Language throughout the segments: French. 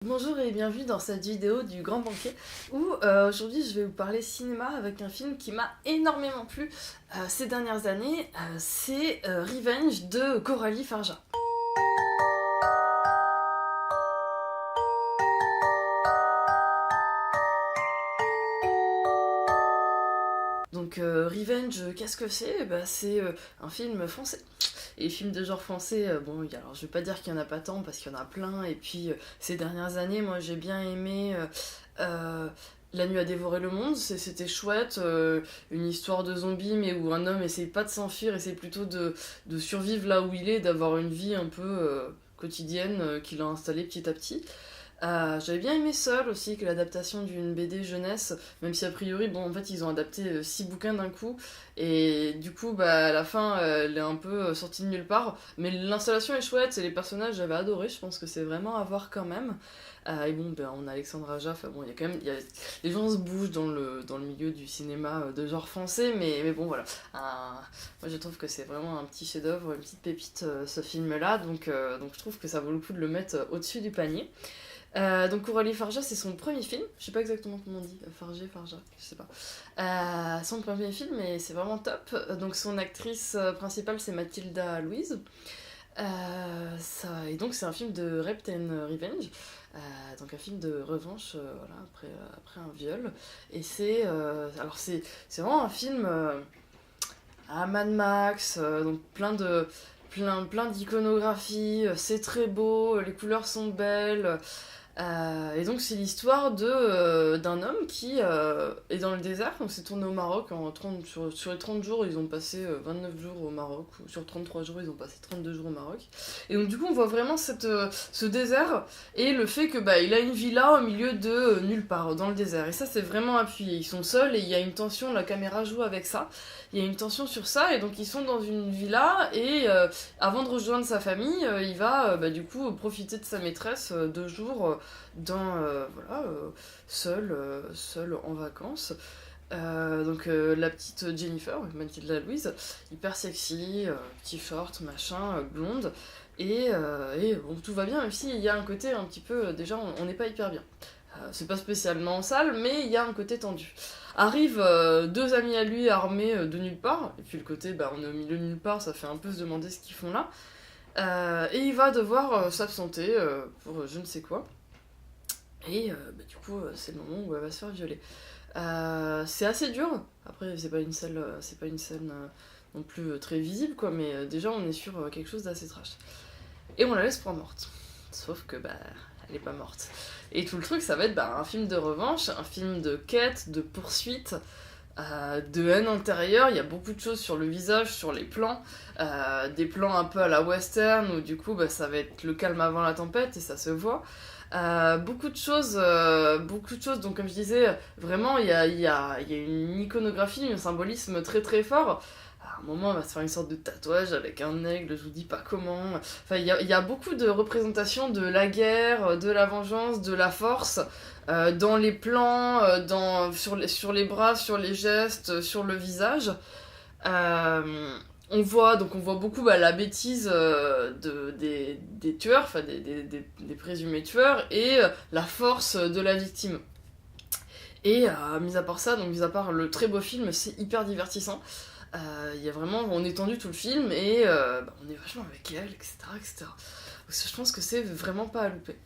Bonjour et bienvenue dans cette vidéo du Grand Banquet où aujourd'hui je vais vous parler cinéma avec un film qui m'a énormément plu ces dernières années, c'est Revenge de Coralie Farja. Donc Revenge, qu'est-ce que c'est? C'est un film français. Et les films de genre français, alors je vais pas dire qu'il y en a pas tant parce qu'il y en a plein. Et puis ces dernières années, moi j'ai bien aimé La nuit a dévoré le monde. C'était chouette, une histoire de zombie mais où un homme essaye pas de s'enfuir, essaie plutôt de survivre là où il est, d'avoir une vie un peu quotidienne qu'il a installée petit à petit. J'avais bien aimé Seul aussi, que l'adaptation d'une BD jeunesse, même si a priori, en fait, ils ont adapté 6 bouquins d'un coup, et du coup, à la fin, elle est un peu sortie de nulle part, mais l'installation est chouette, et les personnages, j'avais adoré, je pense que c'est vraiment à voir quand même. On a Alexandre Aja, il y a quand même, les gens se bougent dans le milieu du cinéma de genre français, mais bon, voilà. Moi, je trouve que c'est vraiment un petit chef-d'œuvre, une petite pépite, ce film-là, donc je trouve que ça vaut le coup de le mettre au-dessus du panier. Donc Coralie Farja, c'est son premier film. Je sais pas exactement comment on dit. Farja, je sais pas. Son premier film et c'est vraiment top. Donc son actrice principale c'est Mathilda Louise. Et donc c'est un film de Rape and Revenge. Donc un film de revanche voilà, après un viol. Et c'est vraiment un film à Mad Max, donc plein d'iconographie, c'est très beau, les couleurs sont belles. Et donc c'est l'histoire d'un homme qui est dans le désert, donc c'est tourné au Maroc sur les 30 jours, ils ont passé 29 jours au Maroc, ou sur 33 jours, ils ont passé 32 jours au Maroc. Et donc du coup on voit vraiment ce désert, et le fait que il a une villa au milieu de nulle part, dans le désert. Et ça c'est vraiment appuyé, ils sont seuls, et il y a une tension, la caméra joue avec ça, il y a une tension sur ça, et donc ils sont dans une villa, et avant de rejoindre sa famille, il va du coup profiter de sa maîtresse 2 jours seul en vacances. La petite Jennifer, Mathilda Louise, hyper sexy, petit short, machin, blonde, et bon, tout va bien, même s'il y a un côté un petit peu, déjà on n'est pas hyper bien. C'est pas spécialement sale, mais il y a un côté tendu. Arrivent 2 amis à lui armés de nulle part, et puis le côté on est au milieu de nulle part, ça fait un peu se demander ce qu'ils font là. Et il va devoir s'absenter pour je ne sais quoi. Et du coup, c'est le moment où elle va se faire violer. C'est assez dur. Après, c'est pas une scène non plus très visible, quoi. Mais déjà, on est sur quelque chose d'assez trash. Et on la laisse prendre morte. Sauf que, elle est pas morte. Et tout le truc, ça va être un film de revanche, un film de quête, de poursuite, de haine intérieure. Il y a beaucoup de choses sur le visage, sur les plans. Des plans un peu à la western, où du coup, ça va être le calme avant la tempête, et ça se voit. Beaucoup de choses, donc comme je disais, vraiment il y a une iconographie, un symbolisme très très fort. À un moment, on va se faire une sorte de tatouage avec un aigle, je vous dis pas comment. Enfin, il y a beaucoup de représentations de la guerre, de la vengeance, de la force, dans les plans, sur les bras, sur les gestes, sur le visage. On voit beaucoup la bêtise des tueurs, enfin des présumés tueurs, et la force de la victime. Et mis à part ça, donc mis à part le très beau film, c'est hyper divertissant. Il y a vraiment, on est tendu tout le film, et on est vachement avec elle, etc. etc. Donc, je pense que c'est vraiment pas à louper.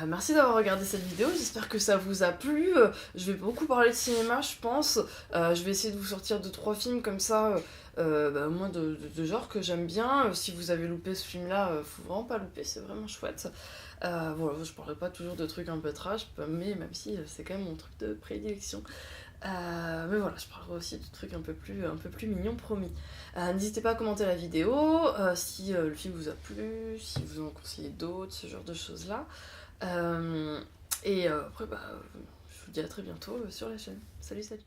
Merci d'avoir regardé cette vidéo, j'espère que ça vous a plu. Je vais beaucoup parler de cinéma, je pense. Je vais essayer de vous sortir 2-3 films comme ça, au moins de genre que j'aime bien. Si vous avez loupé ce film-là, faut vraiment pas louper, c'est vraiment chouette. Je parlerai pas toujours de trucs un peu trash, mais même si c'est quand même mon truc de prédilection. Mais voilà, je parlerai aussi de trucs un peu plus mignons, promis. N'hésitez pas à commenter la vidéo, si le film vous a plu, si vous en conseillez d'autres, ce genre de choses-là. Après, je vous dis à très bientôt sur la chaîne. Salut, salut!